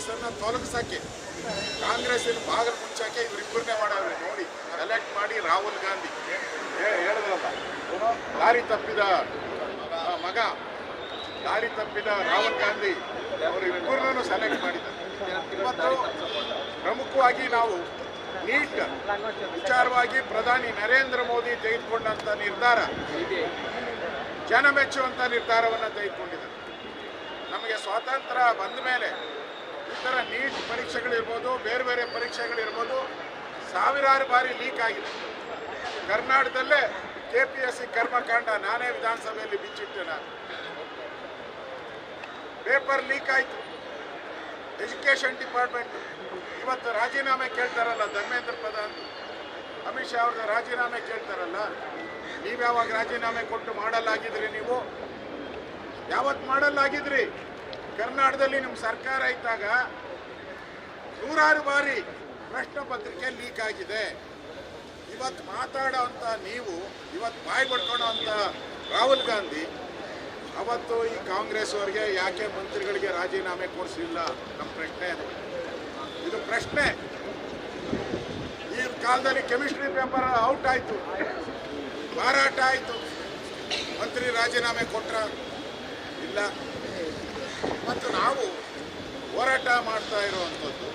ಕಾಂಗ್ರೆಸ್ಸನ್ನು ತೊಲಗಿಸೋಕ್ಕೆ, ಕಾಂಗ್ರೆಸ್ಸಿನ ಬಾಗಿಲು ಮುಚ್ಚಾಕೆ ಇವರಿಬ್ಬರನ್ನೇ ಮಾಡವ್ರೆ. ನೋಡಿ, ಸೆಲೆಕ್ಟ್ ಮಾಡಿ ರಾಹುಲ್ ಗಾಂಧಿ ಹೇಳಿದ್ರಲ್ಲ, ದಾರಿ ತಪ್ಪಿದ ಮಗ, ದಾರಿ ತಪ್ಪಿದ ರಾಹುಲ್ ಗಾಂಧಿ ಅವರಿಬ್ಬರನ್ನೂ ಸೆಲೆಕ್ಟ್ ಮಾಡಿದ್ದಾರೆ. ಇವತ್ತು ಪ್ರಮುಖವಾಗಿ ನಾವು ನೀಟ್ ವಿಚಾರವಾಗಿ ಪ್ರಧಾನಿ ನರೇಂದ್ರ ಮೋದಿ ತೆಗೆದುಕೊಂಡಂಥ ನಿರ್ಧಾರ ಜನ ಮೆಚ್ಚುವಂಥ ನಿರ್ಧಾರವನ್ನು ತೆಗೆದುಕೊಂಡಿದ್ದಾರೆ. ನಮಗೆ ಸ್ವಾತಂತ್ರ್ಯ ಬಂದ ಮೇಲೆ ಈ ಥರ ನೀಟ್ ಪರೀಕ್ಷೆಗಳಿರ್ಬೋದು, ಬೇರೆ ಬೇರೆ ಪರೀಕ್ಷೆಗಳಿರ್ಬೋದು, ಸಾವಿರಾರು ಬಾರಿ ಲೀಕ್ ಆಗಿದೆ. ಕರ್ನಾಟಕದಲ್ಲೇ KPSC ಕರ್ಮಕಾಂಡ ನಾನೇ ವಿಧಾನಸಭೆಯಲ್ಲಿ ಬಿಚ್ಚಿಟ್ಟೆ. ನಾನು ಪೇಪರ್ ಲೀಕ್ ಆಯಿತು. ಎಜುಕೇಷನ್ ಡಿಪಾರ್ಟ್ಮೆಂಟ್ ಇವತ್ತು ರಾಜೀನಾಮೆ ಕೇಳ್ತಾರಲ್ಲ, ಧರ್ಮೇಂದ್ರ ಪ್ರಧಾನ್, ಅಮಿತ್ ಶಾ ಅವ್ರದ್ದು ರಾಜೀನಾಮೆ ಕೇಳ್ತಾರಲ್ಲ, ನೀವು ಯಾವಾಗ ರಾಜೀನಾಮೆ ಕೊಟ್ಟು ಮಾಡಲಾಗಿದ್ರಿ? ನೀವು ಯಾವತ್ತು ಮಾಡಲಾಗಿದ್ರಿ? ಕರ್ನಾಟಕದಲ್ಲಿ ನಿಮ್ಮ ಸರ್ಕಾರ ಇದ್ದಾಗ ನೂರಾರು ಬಾರಿ ಪ್ರಶ್ನೆ ಪತ್ರಿಕೆ ಲೀಕ್ ಆಗಿದೆ. ಇವತ್ತು ಮಾತಾಡೋ ಅಂಥ ನೀವು, ಇವತ್ತು ಬಾಯಿ ಪಡ್ಕೊಳ್ಳೋ ಅಂಥ ರಾಹುಲ್ ಗಾಂಧಿ ಅವತ್ತು ಈ ಕಾಂಗ್ರೆಸ್ ಅವರಿಗೆ ಯಾಕೆ ಮಂತ್ರಿಗಳಿಗೆ ರಾಜೀನಾಮೆ ಕೊಡಿಸಲಿಲ್ಲ? ನಮ್ಮ ಪ್ರಶ್ನೆ ಅದು. ಇದು ಪ್ರಶ್ನೆ. ಈ ಕಾಲದಲ್ಲಿ ಕೆಮಿಸ್ಟ್ರಿ ಪೇಪರ್ ಔಟ್ ಆಯಿತು, ಮಾರಾಟ ಆಯಿತು, ಮಂತ್ರಿ ರಾಜೀನಾಮೆ ಕೊಟ್ರ? ಇಲ್ಲ. ಮತ್ತು ನಾವು ಹೋರಾಟ ಮಾಡ್ತಾ ಇರುವಂಥದ್ದು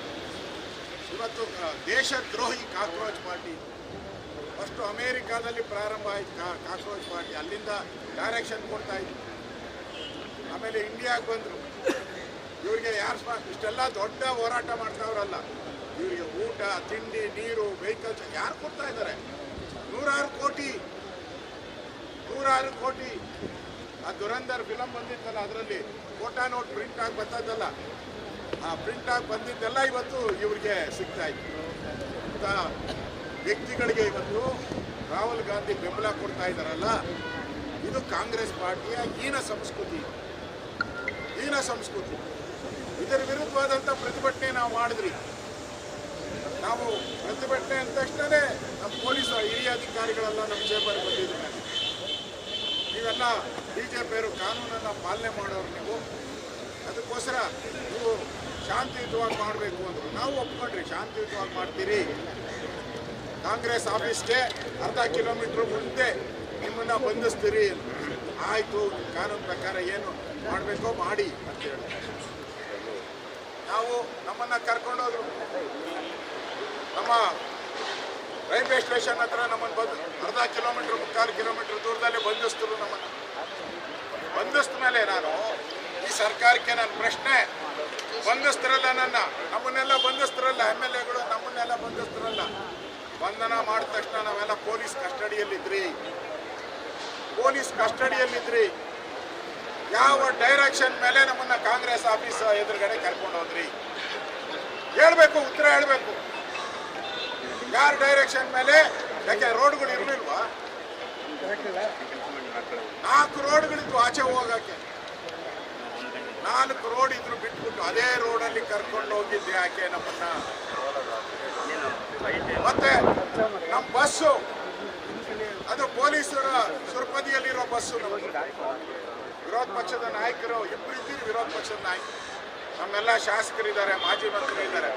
ಇವತ್ತು ದೇಶದ್ರೋಹಿ ಕಾಕ್ರೋಚ್ ಪಾರ್ಟಿ. ಫಸ್ಟು ಅಮೇರಿಕಾದಲ್ಲಿ ಪ್ರಾರಂಭ ಆಯಿತು ಕಾಕ್ರೋಚ್ ಪಾರ್ಟಿ, ಅಲ್ಲಿಂದ ಡೈರೆಕ್ಷನ್ ಕೊಡ್ತಾ ಇತ್ತು. ಆಮೇಲೆ ಇಂಡಿಯಾಗೆ ಬಂದರು. ಇವರಿಗೆ ಯಾರು ಇಷ್ಟೆಲ್ಲ ದೊಡ್ಡ ಹೋರಾಟ ಮಾಡ್ತಾವ್ರಲ್ಲ, ಇವರಿಗೆ ಊಟ, ತಿಂಡಿ, ನೀರು, ವೆಹಿಕಲ್ಸ್ ಯಾರು ಕೊಡ್ತಾ ಇದ್ದಾರೆ? ನೂರಾರು ಕೋಟಿ. ಆ ದುರಂಧರ್ ಫಿಲಮ್ ಬಂದಿತ್ತಲ್ಲ, ಅದರಲ್ಲಿ ಕೋಟಾ ನೋಟ್ ಪ್ರಿಂಟ್ ಆಗಿ ಬರ್ತದಲ್ಲ, ಆ ಪ್ರಿಂಟ್ ಆಗಿ ಬಂದಿದ್ದೆಲ್ಲ ಇವತ್ತು ಇವ್ರಿಗೆ ಸಿಗ್ತಾ ಇತ್ತು. ಇಂಥ ವ್ಯಕ್ತಿಗಳಿಗೆ ಇವತ್ತು ರಾಹುಲ್ ಗಾಂಧಿ ಬೆಂಬಲ ಕೊಡ್ತಾ ಇದ್ದಾರಲ್ಲ, ಇದು ಕಾಂಗ್ರೆಸ್ ಪಾರ್ಟಿಯ ಹೀನ ಸಂಸ್ಕೃತಿ. ಇದರ ವಿರುದ್ಧವಾದಂಥ ಪ್ರತಿಭಟನೆ ನಾವು ಮಾಡಿದ್ರಿ. ನಾವು ಪ್ರತಿಭಟನೆ ಅಂದ ತಕ್ಷಣ ನಮ್ಮ ಪೊಲೀಸ್ ಹಿರಿಯ ಅಧಿಕಾರಿಗಳೆಲ್ಲ ನಮ್ಮ ಚೇಂಬರ್ ಬಂದಿದ್ದಾರೆ. ನೀವೆಲ್ಲ BJಪಿಯವರು ಕಾನೂನನ್ನು ಪಾಲನೆ ಮಾಡೋರು, ನೀವು ಅದಕ್ಕೋಸ್ಕರ ನೀವು ಶಾಂತಿಯುತವಾಗಿ ಮಾಡಬೇಕು ಅಂದರು. ನಾವು ಒಪ್ಕೊಂಡ್ರಿ, ಶಾಂತಿಯುತವಾಗಿ ಮಾಡ್ತೀರಿ. ಕಾಂಗ್ರೆಸ್ ಆಫೀಸ್ಗೆ ಅರ್ಧ ಕಿಲೋಮೀಟ್ರ್ ಮುಂದೆ ನಿಮ್ಮನ್ನು ಬಂಧಿಸ್ತೀರಿ. ಆಯಿತು, ಕಾನೂನು ಪ್ರಕಾರ ಏನು ಮಾಡಬೇಕೋ ಮಾಡಿ ಅಂತೇಳಿ ನಾವು ನಮ್ಮನ್ನು ಕರ್ಕೊಂಡೋದ್ರು. ನಮ್ಮ ರೈಲ್ವೆ ಸ್ಟೇಷನ್ ಹತ್ರ ನಮ್ಮನ್ನು ಅರ್ಧ ಕಿಲೋಮೀಟ್ರ್, 3/4 ಕಿಲೋಮೀಟ್ರ್ ದೂರದಲ್ಲಿ ಬಂಧಿಸ್ತರು. ನಮ್ಮನ್ನು ಬಂಧಿಸಿದ ಮೇಲೆ ನಾನು ಈ ಸರ್ಕಾರಕ್ಕೆ ನನ್ನ ಪ್ರಶ್ನೆ, ಬಂಧಿಸ್ತಿರಲ್ಲ ನಮ್ಮನ್ನೆಲ್ಲ ಬಂಧಿಸ್ತಿರಲ್ಲ, MLAಗಳು ನಮ್ಮನ್ನೆಲ್ಲ ಬಂಧಿಸ್ತಿರಲ್ಲ. ಬಂಧನ ಮಾಡಿದ ತಕ್ಷಣ ನಾವೆಲ್ಲ ಪೊಲೀಸ್ ಕಸ್ಟಡಿಯಲ್ಲಿದ್ರಿ. ಯಾವ ಡೈರೆಕ್ಷನ್ ಮೇಲೆ ನಮ್ಮನ್ನ ಕಾಂಗ್ರೆಸ್ ಆಫೀಸ್ ಎದುರುಗಡೆ ಕರ್ಕೊಂಡು ಹೋದ್ರಿ? ಹೇಳ್ಬೇಕು, ಉತ್ತರ ಹೇಳ್ಬೇಕು. ಯಾರ ಡೈರೆಕ್ಷನ್ ಮೇಲೆ? ಯಾಕೆ ರೋಡ್ಗಳು ಇರಲಿಲ್ವಾ? 4 ರೋಡ್ಗಳಿದ್ವು ಆಚೆ ಹೋಗಕ್ಕೆ. 4 ರೋಡ್ ಇದ್ರು ಬಿಟ್ಬಿಟ್ಟು ಅದೇ ರೋಡಲ್ಲಿ ಕರ್ಕೊಂಡು ಹೋಗಿದ್ದೆ ಯಾಕೆ ನಮ್ಮನ್ನ? ಮತ್ತೆ ನಮ್ಮ ಬಸ್ಸು, ಅದು ಪೊಲೀಸರ ಸುರ್ಪದಿಯಲ್ಲಿರೋ ಬಸ್ಸು. ವಿರೋಧ ಪಕ್ಷದ ನಾಯಕರು ಇಬ್ಬರು ಇದ್ದೀರಿ. ವಿರೋಧ ಪಕ್ಷದ ನಾಯಕರು ನಮ್ಮೆಲ್ಲ ಶಾಸಕರಿದ್ದಾರೆ, ಮಾಜಿ ಮಂತ್ರಿ ಇದ್ದಾರೆ.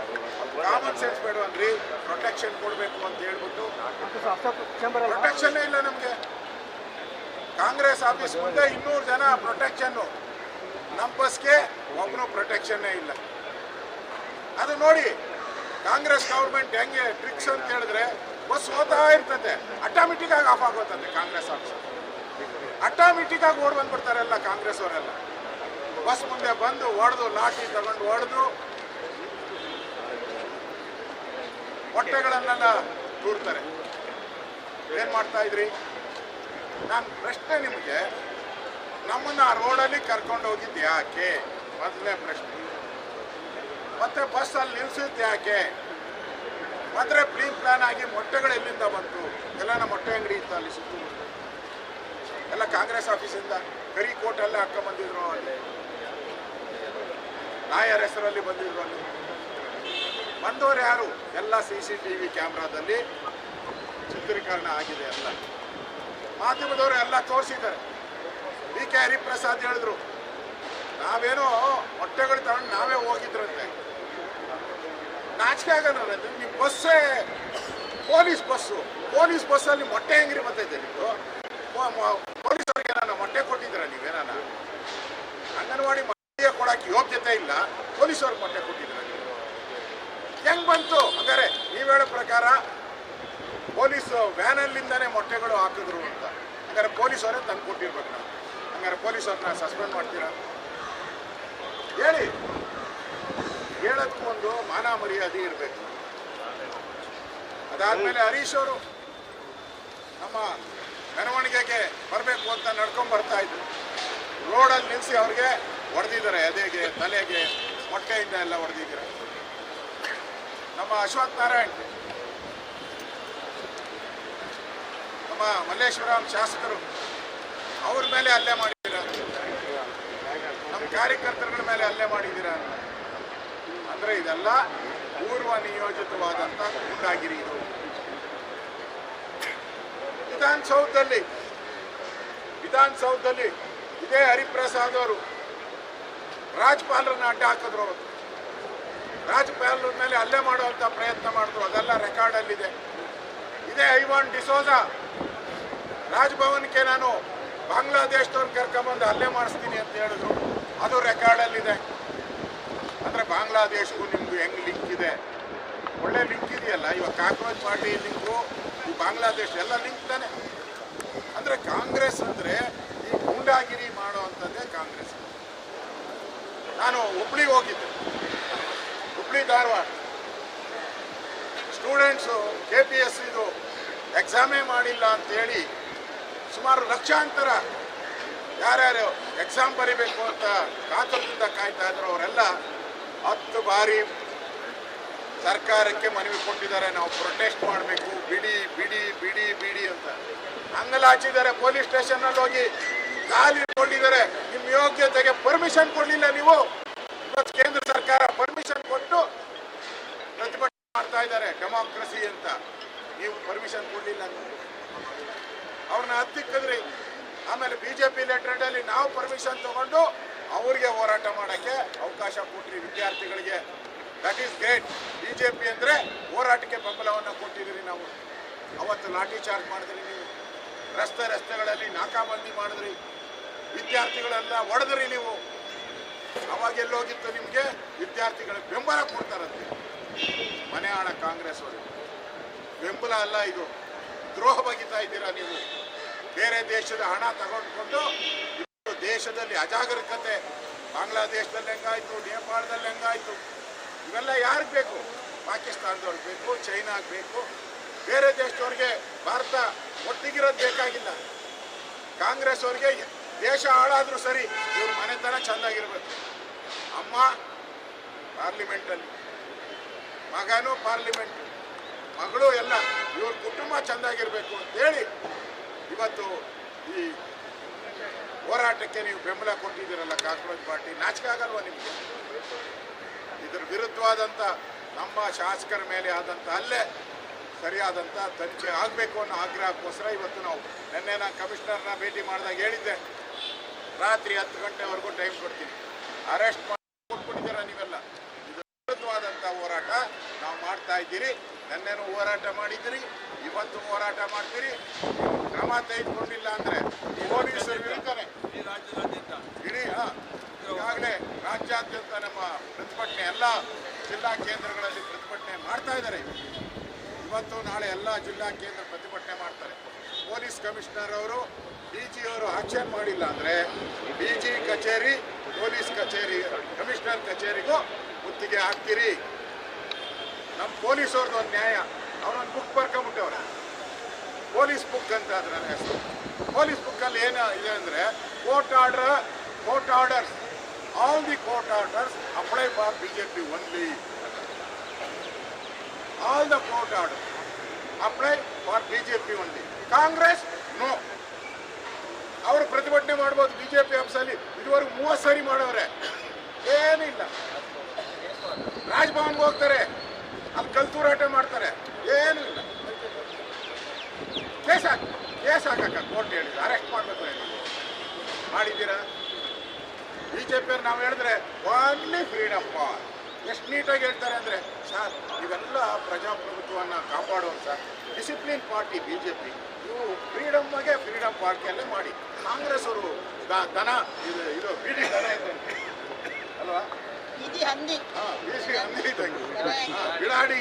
Common sense ಬೇಡವನ್ರಿ? ಪ್ರೊಟೆಕ್ಷನ್ ಕೊಡಬೇಕು ಅಂತ ಹೇಳ್ಬಿಟ್ಟು ಪ್ರೊಟೆಕ್ಷನ್ನೇ ಇಲ್ಲ ನಮಗೆ. ಕಾಂಗ್ರೆಸ್ ಆಫೀಸ್ ಮುಂದೆ 200 ಜನ ಪ್ರೊಟೆಕ್ಷನ್ನು, ನಮ್ಮ ಬಸ್ಗೆ ಒಬ್ಬನು ಪ್ರೊಟೆಕ್ಷನ್ನೇ ಇಲ್ಲ. ಅದು ನೋಡಿ ಕಾಂಗ್ರೆಸ್ ಗೌರ್ಮೆಂಟ್ ಹೆಂಗೆ ಟ್ರಿಕ್ಸ್ ಅಂತ ಹೇಳಿದ್ರೆ, ಬಸ್ ಹೋಗ್ತಾ ಇರ್ತದೆ, ಆಟೋಮೆಟಿಕ್ ಆಗಿ ಆಫ್ ಆಗೋತಂತೆ. ಕಾಂಗ್ರೆಸ್ ಆಫೀಸ್ ಆಟೋಮೆಟಿಕ್ ಆಗಿ ಓಡ್ ಬಂದ್ಬಿಡ್ತಾರೆ ಎಲ್ಲ ಕಾಂಗ್ರೆಸ್ ಅವರೆಲ್ಲ. ಬಸ್ ಮುಂದೆ ಬಂದು ಹೊಡೆದು, ಲಾಠಿ ತಗೊಂಡು ಹೊಡೆದು ಹೊಟ್ಟೆಗಳನ್ನೆಲ್ಲ ದೂರ್ತಾರೆ. ಏನ್ ಮಾಡ್ತಾ ಇದ್ರಿ? ನಾನು ಪ್ರಶ್ನೆ ನಿಮಗೆ, ನಮ್ಮನ್ನ ಆ ರೋಡಲ್ಲಿ ಕರ್ಕೊಂಡು ಹೋಗಿದ್ದು ಯಾಕೆ? ಮೊದಲನೇ ಪ್ರಶ್ನೆ. ಮತ್ತೆ ಬಸ್ ಅಲ್ಲಿ ನಿಲ್ಸಿದ್ದು ಯಾಕೆ? ಮತ್ತೆ ಪ್ರೀ ಪ್ಲಾನ್ ಆಗಿ ಮೊಟ್ಟೆಗಳು ಎಲ್ಲಿಂದ ಬಂತು? ಎಲ್ಲ ನಮ್ಮ ಮೊಟ್ಟೆ ಅಂಗಡಿ ಇತ್ತು ಅಲ್ಲಿ ಸುತ್ತಮುತ್ತ, ಎಲ್ಲ ಕಾಂಗ್ರೆಸ್ ಆಫೀಸಿಂದ ಕರಿಕೋಟಲ್ಲೇ ಹಾಕೊಂಡ್ಬಂದಿದ್ರು. ಅಲ್ಲಿ ನಾಯರ್ ಹೆಸರಲ್ಲಿ ಬಂದಿದ್ರು. ಅಲ್ಲಿ ಬಂದವರು ಯಾರು? ಎಲ್ಲ CCTV ಕ್ಯಾಮ್ರಾದಲ್ಲಿ ಚಿತ್ರೀಕರಣ ಆಗಿದೆ. ಎಲ್ಲ ಮಾಧ್ಯಮದವರು ಎಲ್ಲ ತೋರಿಸಿದ್ದಾರೆ. DK ಹರಿಪ್ರಸಾದ್ ಹೇಳಿದ್ರು, ನಾವೇನೋ ಮೊಟ್ಟೆಗಳು ತಗೊಂಡು ನಾವೇ ಹೋಗಿದ್ರಂತೆ. ನಾಚಿಕೆ ಆಗಲ್ಲ ನೀವು ಬಸ್ಸೇ ಪೊಲೀಸ್ ಬಸ್ಸಲ್ಲಿ ಮೊಟ್ಟೆ ಹೆಂಗ್ರಿ ಬರ್ತೈತೆ ನೀವು ಪೊಲೀಸರಿಗೆ ನಾನು ಮೊಟ್ಟೆ ಕೊಟ್ಟಿದ್ದೀರ ನೀವೇನಾನ ಅಂಗನವಾಡಿ ಮೊಟ್ಟೆ ಕೊಡಕ್ಕೆ ಯೋಗ್ಯತೆ ಇಲ್ಲ ಪೊಲೀಸವ್ರಿಗೆ ಮೊಟ್ಟೆ ಕೊಟ್ಟಿದ್ದೀರ ನೀವು ಹೆಂಗ್ ಬಂತು ಹಾಗಾದ್ರೆ ನೀವು ಹೇಳೋ ಪ್ರಕಾರ ಪೊಲೀಸ್ ವ್ಯಾನಲ್ಲಿಂದಾನೇ ಮೊಟ್ಟೆಗಳು ಹಾಕಿದ್ರು ಅಂತ ಹಂಗಾರೆ ಪೊಲೀಸವರೇ ತಂದು ಕೊಟ್ಟಿರ್ಬೇಕು ನಾವು ಹಂಗಾರೆ ಪೊಲೀಸವ್ರನ್ನ ಸಸ್ಪೆಂಡ್ ಮಾಡ್ತೀರಾ ಹೇಳಿ ಹೇಳೋದಕ್ಕೂ ಒಂದು ಮಾನ ಮರ್ಯಾದೆ ಇರಬೇಕು ಅದಾದ್ಮೇಲೆ ಹರೀಶ್ ಅವರು ನಮ್ಮ ಮೆರವಣಿಗೆಗೆ ಬರಬೇಕು ಅಂತ ನಡ್ಕೊಂಡ್ ಬರ್ತಾ ಇದ್ರು ರೋಡಲ್ಲಿ ನಿಲ್ಲಿಸಿ ಅವ್ರಿಗೆ ಹೊಡೆದಿದ್ದಾರೆ ಎದೆಗೆ ತಲೆಗೆ ಮೊಟ್ಟೆಯಿಂದ ಎಲ್ಲ ಹೊಡೆದಿದ್ದಾರೆ ನಮ್ಮ ಅಶ್ವಥ್ ನಾರಾಯಣ್ ನಮ್ಮ ಮಲ್ಲೇಶ್ವರಂ ಶಾಸಕರು ಅವ್ರ ಮೇಲೆ ಹಲ್ಲೆ ಮಾಡಿದ್ದೀರ ನಮ್ಮ ಕಾರ್ಯಕರ್ತರ ಮೇಲೆ ಹಲ್ಲೆ ಮಾಡಿದ್ದೀರ ಅಂದ್ರೆ ಇದೆಲ್ಲ ಪೂರ್ವ ನಿಯೋಜಿತವಾದಂತ ಗೂಂಡಾಗಿರಿ ಇದು ವಿಧಾನಸೌಧದಲ್ಲಿ ಇದೇ ಹರಿಪ್ರಸಾದ್ ಅವರು ರಾಜ್ಪಾಲರನ್ನ ಅಡ್ಡ ಹಾಕಿದ್ರು ಅವರು ರಾಜ್ಪಾಲರ ಮೇಲೆ ಹಲ್ಲೆ ಮಾಡುವಂತ ಪ್ರಯತ್ನ ಮಾಡಿದ್ರು ಅದೆಲ್ಲ ರೆಕಾರ್ಡ್ ಅಲ್ಲಿದೆ ಇದೇ ಐವಾನ್ ಡಿಸೋಜಾ ರಾಜ್ಭವನ್ಗೆ ನಾನು ಬಾಂಗ್ಲಾದೇಶದವ್ರು ಕರ್ಕೊಂಬಂದು ಹಲ್ಲೆ ಮಾಡಿಸ್ತೀನಿ ಅಂತ ಹೇಳಿದ್ರು ಅದು ರೆಕಾರ್ಡ್ ಅಲ್ಲಿದೆ ಅಂದ್ರೆ ಬಾಂಗ್ಲಾದೇಶಕ್ಕೂ ನಿಮ್ಗೂ ಹೆಂಗ್ ಲಿಂಕ್ ಇದೆ ಒಳ್ಳೆ ಲಿಂಕ್ ಇದೆಯಲ್ಲ ಇವಾಗ ಕಾಕ್ರೋಚ್ ಪಾರ್ಟಿ ಲಿಂಕು ಈ ಬಾಂಗ್ಲಾದೇಶ ಎಲ್ಲ ಲಿಂಕ್ ತಾನೆ ಅಂದ್ರೆ ಕಾಂಗ್ರೆಸ್ ಅಂದ್ರೆ ಈ ಗೂಂಡಾಗಿರಿ ಮಾಡುವಂಥದ್ದೇ ಕಾಂಗ್ರೆಸ್ ನಾನು ಹುಬ್ಳಿಗೆ ಹೋಗಿದ್ದೆ ಹುಬ್ಳಿ ಧಾರವಾಡ ಸ್ಟೂಡೆಂಟ್ಸು KPSC ಇದು ಎಕ್ಸಾಮೇ ಮಾಡಿಲ್ಲ ಅಂತೇಳಿ ಸುಮಾರು ಲಕ್ಷಾಂತರ ಯಾರ್ಯಾರು ಎಕ್ಸಾಮ್ ಬರಿಬೇಕು ಅಂತ ಕಾತುರದಿಂದ ಕಾಯ್ತಾ ಇದ್ರು ಅವರೆಲ್ಲ 10 ಬಾರಿ ಸರ್ಕಾರಕ್ಕೆ ಮನವಿ ಕೊಟ್ಟಿದ್ದಾರೆ ನಾವು ಪ್ರೊಟೆಸ್ಟ್ ಮಾಡಬೇಕು ಬಿಡಿ ಬಿಡಿ ಬಿಡಿ ಬಿಡಿ ಅಂತ ಅಂಗಲಾಚಿದ್ದಾರೆ ಪೊಲೀಸ್ ಸ್ಟೇಷನ್ನಲ್ಲಿ ಹೋಗಿ ಗಾಲಿ ಕೊಟ್ಟಿದ್ದಾರೆ ನಿಮ್ಮ ಯೋಗ್ಯತೆಗೆ ಪರ್ಮಿಷನ್ ಕೊಡಲಿಲ್ಲ ನೀವು ಇವತ್ತು ಕೇಂದ್ರ ಸರ್ಕಾರ ಪರ್ಮಿಷನ್ ಕೊಟ್ಟು ಪ್ರತಿಭಟನೆ ಮಾಡ್ತಾ ಇದ್ದಾರೆ ಡೆಮಾಕ್ರಸಿ ಅಂತ ನೀವು ಪರ್ಮಿಷನ್ ಕೊಡಲಿಲ್ಲ ಅವ್ರನ್ನ ಹತ್ತಿಕ್ಕದ್ರಿ ಆಮೇಲೆ BJP ಲೆಟರ್ಡಲ್ಲಿ ನಾವು ಪರ್ಮಿಷನ್ ತಗೊಂಡು ಅವ್ರಿಗೆ ಹೋರಾಟ ಮಾಡೋಕ್ಕೆ ಅವಕಾಶ ಕೊಟ್ರಿ ವಿದ್ಯಾರ್ಥಿಗಳಿಗೆ ದಟ್ ಈಸ್ ಗ್ರೇಟ್ BJP ಅಂದರೆ ಹೋರಾಟಕ್ಕೆ ಬೆಂಬಲವನ್ನು ಕೊಟ್ಟಿದ್ದೀರಿ ನಾವು ಅವತ್ತು ಲಾಠಿ ಚಾರ್ಜ್ ಮಾಡಿದ್ರಿ ನೀವು ರಸ್ತೆಗಳಲ್ಲಿ ನಾಕಾಬಂದಿ ಮಾಡಿದ್ರಿ ವಿದ್ಯಾರ್ಥಿಗಳೆಲ್ಲ ಹೊಡೆದ್ರಿ ನೀವು ಅವಾಗ ಎಲ್ಲೋಗಿತ್ತು ನಿಮಗೆ ವಿದ್ಯಾರ್ಥಿಗಳಿಗೆ ಬೆಂಬಲ ಕೊಡ್ತಾರಂತೆ ಮನೆ ಆಳ ಕಾಂಗ್ರೆಸ್ ಅವರು ಬೆಂಬಲ ಅಲ್ಲ ಇದು ದ್ರೋಹ ಬಗಿತಾ ಇದ್ದೀರಾ ನೀವು ಬೇರೆ ದೇಶದ ಹಣ ತಗೊಂಡ್ಕೊಂಡು ದೇಶದಲ್ಲಿ ಅಜಾಗರೂಕತೆ ಬಾಂಗ್ಲಾದೇಶದಲ್ಲಿ ಹೆಂಗಾಯ್ತು ನೇಪಾಳದಲ್ಲಿ ಹೆಂಗಾಯ್ತು ಇವೆಲ್ಲ ಯಾರಿಗೆ ಬೇಕು ಪಾಕಿಸ್ತಾನದವ್ರಿಗೆ ಬೇಕು ಚೈನಾಗೆ ಬೇಕು ಬೇರೆ ದೇಶದವ್ರಿಗೆ ಭಾರತ ಒಟ್ಟಿಗಿರೋದು ಬೇಕಾಗಿಲ್ಲ ಕಾಂಗ್ರೆಸ್ ಅವ್ರಿಗೆ ದೇಶ ಹಾಳಾದ್ರೂ ಸರಿ ಇವ್ರ ಮನೆತನ ಚೆಂದಾಗಿರ್ಬೇಕು ಅಮ್ಮ ಪಾರ್ಲಿಮೆಂಟಲ್ಲಿ ಮಗನೂ ಪಾರ್ಲಿಮೆಂಟ್ ಮಗಳು ಎಲ್ಲ ಇವ್ರ ಕುಟುಂಬ ಚೆಂದಾಗಿರ್ಬೇಕು ಅಂತೇಳಿ ಇವತ್ತು ಈ ಹೋರಾಟಕ್ಕೆ ನೀವು ಬೆಂಬಲ ಕೊಟ್ಟಿದ್ದೀರಲ್ಲ ಕಾಕ್ರೋಚ್ ಪಾರ್ಟಿ ನಾಚಿಕೆ ಆಗಲ್ವಾ ನಿಮಗೆ ಇದರ ವಿರುದ್ಧವಾದಂಥ ನಮ್ಮ ಶಾಸಕರ ಮೇಲೆ ಆದಂಥ ಹಲ್ಲೆ ಸರಿಯಾದಂಥ ತನಿಖೆ ಆಗಬೇಕು ಅನ್ನೋ ಆಗ್ರಹಕ್ಕೋಸ್ಕರ ಇವತ್ತು ನಾವು ನಿನ್ನೆ ನಾನು ಕಮಿಷನರ್ನ ಭೇಟಿ ಮಾಡಿದಾಗ ಹೇಳಿದ್ದೆ ರಾತ್ರಿ 10 ಗಂಟೆವರೆಗೂ ಟೈಮ್ ಕೊಡ್ತೀನಿ ಅರೆಸ್ಟ್ ಮಾಡಿ ಕೊಟ್ಬಿಟ್ಟಿದ್ದೀರ ನೀವೆಲ್ಲ ಇದು ವಿರುದ್ಧವಾದಂಥ ಹೋರಾಟ ನಾವು ಮಾಡ್ತಾ ಇದ್ದೀರಿ ನಿನ್ನೆನೂ ಹೋರಾಟ ಮಾಡಿದ್ದೀರಿ ಇವತ್ತು ಹೋರಾಟ ಮಾಡ್ತೀರಿ ಕ್ರಮ ತೆಗೆದುಕೊಂಡಿಲ್ಲ ಅಂದರೆ ಪೊಲೀಸರು ಇರ್ತಾರೆ ಇಡೀ ಈಗಾಗಲೇ ರಾಜ್ಯಾದ್ಯಂತ ನಮ್ಮ ಪ್ರತಿಭಟನೆ ಎಲ್ಲ ಜಿಲ್ಲಾ ಕೇಂದ್ರಗಳಲ್ಲಿ ಪ್ರತಿಭಟನೆ ಮಾಡ್ತಾ ಇದ್ದಾರೆ ಇವತ್ತು ನಾಳೆ ಎಲ್ಲ ಜಿಲ್ಲಾ ಕೇಂದ್ರ ಪ್ರತಿಭಟನೆ ಮಾಡ್ತಾರೆ ಪೊಲೀಸ್ ಕಮಿಷನರ್ ಅವರು DG ಅವರು ಆಕ್ಷನ್ ಮಾಡಿಲ್ಲ ಅಂದರೆ DG ಕಚೇರಿ ಪೊಲೀಸ್ ಕಚೇರಿ ಕಮಿಷನರ್ ಕಚೇರಿಗೂ ಮುತ್ತಿಗೆ ಹಾಕ್ತೀರಿ ನಮ್ಮ ಪೊಲೀಸವ್ರದ್ದು ಒಂದು ನ್ಯಾಯ ಅವರೊಂದು ಬುಕ್ ಬರ್ಕೊಂಬಿಟ್ಟವ್ರೆ ಪೊಲೀಸ್ ಬುಕ್ ಅಂತ ಅದ್ರ ಹೆಸರು ಪೊಲೀಸ್ ಬುಕ್ಕಲ್ಲಿ ಏನು ಇದೆ ಅಂದರೆ court orders all the court orders apply for BJP only all the court order apply for BJP only Congress no ಅವರು ಪ್ರತಿಭಟನೆ ಮಾಡ್ಬೋದು BJP ಆಫೀಸಲ್ಲಿ ಇದುವರೆಗೂ 30 ಸರಿ ಮಾಡವ್ರೆ ಏನಿಲ್ಲ ರಾಜ್ಭವನ್ಗೆ ಹೋಗ್ತಾರೆ ಅಲ್ಲಿ ಕಲ್ತೂರಾಟ ಮಾಡ್ತಾರೆ ಏನೂ ಇಲ್ಲ ಕೇಸ್ ಹಾಕಕ್ಕ ಕೋರ್ಟ್ ಹೇಳಿದ್ರು ಅರೆಸ್ಟ್ ಮಾಡಬೇಕು ಹೇಳಿ ಮಾಡಿದ್ದೀರಾ BJP ಅವ್ರು ನಾವು ಹೇಳಿದ್ರೆ ಓನ್ಲಿ ಫ್ರೀಡಮ್ ಫಾರ್ ಎಷ್ಟು ನೀಟಾಗಿ ಹೇಳ್ತಾರೆ ಅಂದರೆ, ಸರ್ ಇವೆಲ್ಲ ಪ್ರಜಾಪ್ರಭುತ್ವವನ್ನು ಕಾಪಾಡೋರು sir, discipline party B J P, ಇವು ಫ್ರೀಡಮ್ಗೆ ಫ್ರೀಡಮ್ ಪಾರ್ಟಿಯಲ್ಲೇ ಮಾಡಿ. ಕಾಂಗ್ರೆಸ್ ಅವರು ದನ ಇದು ಬಿಡಿ ದನ ಇದ್ದಂಗೆ ಅಲ್ವಾ, ಹಂದಿ ಬಿಡಾಡಿ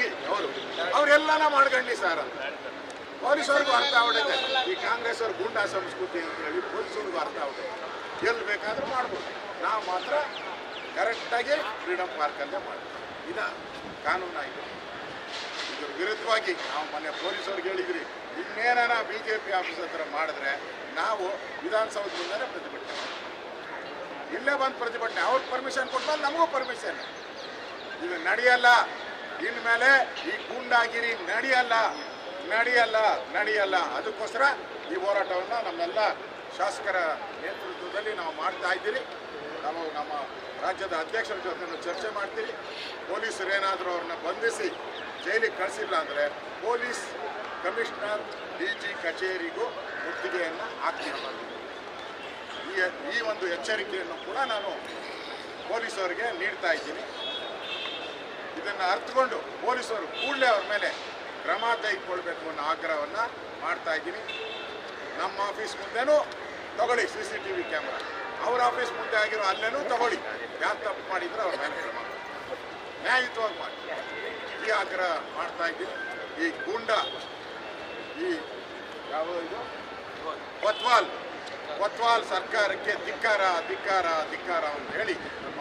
ಅವರೆಲ್ಲನ ಮಾಡ್ಕೊಂಡಿ ಸರ್ ಅಂತ ಪೊಲೀಸವ್ರಿಗೂ ಅರ್ಥ ಆಗ್ಬಿಡುತ್ತೆ. ಈ ಕಾಂಗ್ರೆಸ್ ಅವ್ರ ಗೂಂಡಾ ಸಂಸ್ಕೃತಿ ಅಂತ ಹೇಳಿ ಪೊಲೀಸವ್ರಿಗೂ ಅರ್ಥ ಆಗ್ಬಿಡುತ್ತೆ. ಎಲ್ಲಿ ಬೇಕಾದ್ರೂ ಮಾಡ್ಬೋದು, ನಾವು ಮಾತ್ರ ಕರೆಕ್ಟಾಗಿ ಫ್ರೀಡಮ್ ಪಾರ್ಕಲ್ಲೇ ಮಾಡ್ತೀವಿ. ಇದ ಕಾನೂನಾಗಿದೆ. ಇದ್ರ ವಿರುದ್ಧವಾಗಿ ನಾವು ಮೊನ್ನೆ ಪೊಲೀಸವ್ರಿಗೆ ಹೇಳಿದ್ರಿ, ಇನ್ನೇನ ಬಿ ಜೆ ಪಿ ಆಫೀಸ್ ಹತ್ರ ಮಾಡಿದ್ರೆ ನಾವು ವಿಧಾನಸೌಧದಿಂದಲೇ ಪ್ರತಿಭಟನೆ ಮಾಡ್ತೀವಿ. ಇಲ್ಲೇ ಬಂದು ಪ್ರತಿಭಟನೆ, ಅವ್ರಿಗೆ ಪರ್ಮಿಷನ್ ಕೊಟ್ಮೇಲೆ ನಮಗೂ ಪರ್ಮಿಷನ್. ಇದು ನಡೆಯಲ್ಲ, ಇನ್ಮೇಲೆ ಈ ಗೂಂಡಾಗಿರಿ ನಡೆಯಲ್ಲ ನಡೆಯಲ್ಲ ನಡೆಯಲ್ಲ. ಅದಕ್ಕೋಸ್ಕರ ಈ ಹೋರಾಟವನ್ನು ನಮ್ಮೆಲ್ಲ ಶಾಸಕರ ನೇತೃತ್ವದಲ್ಲಿ ನಾವು ಮಾಡ್ತಾ ಇದ್ದೀರಿ. ನಾವು ನಮ್ಮ ರಾಜ್ಯದ ಅಧ್ಯಕ್ಷರ ಜೊತೆ ಚರ್ಚೆ ಮಾಡ್ತೀರಿ. ಪೊಲೀಸರು ಏನಾದರೂ ಅವ್ರನ್ನ ಬಂಧಿಸಿ ಜೈಲಿಗೆ ಕಳಿಸಿಲ್ಲ ಅಂದರೆ ಪೊಲೀಸ್ ಕಮಿಷನರ್ DG ಕಚೇರಿಗೂ ಮುತ್ತಿಗೆಯನ್ನು ಹಾಕ್ತೀವಿ. ಈ ಒಂದು ಎಚ್ಚರಿಕೆಯನ್ನು ಕೂಡ ನಾನು ಪೊಲೀಸರಿಗೆ ನೀಡ್ತಾ ಇದ್ದೀನಿ. ಇದನ್ನು ಅರ್ಥಕೊಂಡು ಪೊಲೀಸರು ಕೂಡಲೇ ಅವ್ರ ಮೇಲೆ ಕ್ರಮ ತೆಗೆದುಕೊಳ್ಬೇಕು ಅನ್ನೋ ಆಗ್ರಹವನ್ನು ಮಾಡ್ತಾ ಇದ್ದೀನಿ. ನಮ್ಮ ಆಫೀಸ್ ಮುಂದೆನೂ ತಗೊಳ್ಳಿ CCTV ಕ್ಯಾಮ್ರಾ, ಅವ್ರ ಆಫೀಸ್ ಮುಂದೆ ಆಗಿರೋ ಅಲ್ಲೇನೂ ತಗೊಳ್ಳಿ. ಯಾರು ತಪ್ಪು ಮಾಡಿದ್ರೆ ಅವ್ರ ಮೇಲೆ ಕ್ರಮ ನ್ಯಾಯಯುತವಾಗಿ ಮಾಡಿ ಈ ಆಗ್ರಹ ಮಾಡ್ತಾ ಇದ್ದೀನಿ. ಈ ಗೂಂಡಾ, ಈ ಯಾವ ಇದು ಕೊತ್ವಾಲ್ ಸರ್ಕಾರಕ್ಕೆ ಧಿಕ್ಕಾರ ಧಿಕ್ಕಾರ ಧಿಕ್ಕಾರ ಅಂತ ಹೇಳಿ ನಮ್ಮ